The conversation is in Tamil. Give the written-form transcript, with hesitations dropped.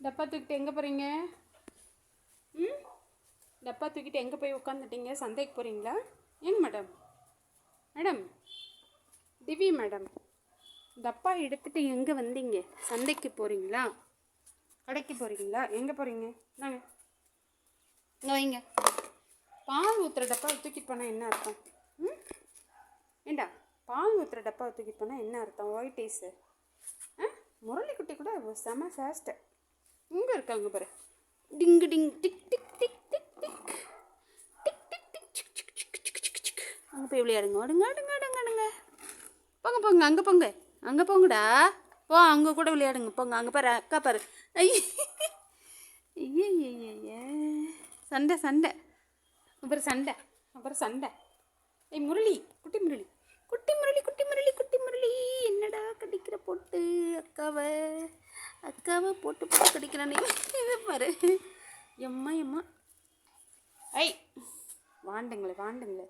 டப்பா தூக்கிட்டு எங்கே போகிறீங்க? ம், டப்பா தூக்கிட்டு எங்கே போய் உட்காந்துட்டீங்க? சந்தைக்கு போகிறீங்களா? ஏங்க மேடம், மேடம், திவி மேடம், டப்பா எடுத்துகிட்டு எங்கே வந்தீங்க? சந்தைக்கு போகிறீங்களா? கடைக்கு போகிறீங்களா? எங்கே போகிறீங்க? நாங்கள் இங்கே வைங்க. பால் ஊற்றுற டப்பாவை தூக்கிட்டு போனால் என்ன அர்த்தம்? ம், ஏண்டா, பால் ஊற்றுற டப்பாவை தூக்கிட்டு போனால் என்ன அர்த்தம்? White ice. முரளிக்குட்டி கூட செம ஃபாஸ்ட்டு. இங்கே இருக்காங்க பாரு. டிங்கு டிங் டிக் டிக் டிக் டிக் டிக் டிக் டிக் டிக் சிக் சிக் சிக் சிக் சிக் சிக். அங்கே போய் விளையாடுங்க. அடுங்க அடுங்க அடுங்க அடுங்க. போங்க போங்க, அங்கே போங்க, அங்கே போங்கடா. போ, அங்கே கூட விளையாடுங்க. போங்க, அங்கே பாரு, அக்கா பாரு. ஐய சண்டை சண்டை, அப்புறம் சண்டை, அப்புறம் சண்டை. ஏய் முரளி, குட்டி முரளி, குட்டி முரளி, குட்டி முரளி, குட்டி முரளி, என்னடா கடிக்கிற போட்டு அக்காவை, அக்காவை போட்டு போட்டு கடிக்கிறானே. இதை பாரு. எம்மா எம்மா. ஐ வாண்டுங்களே வாண்டுங்களே.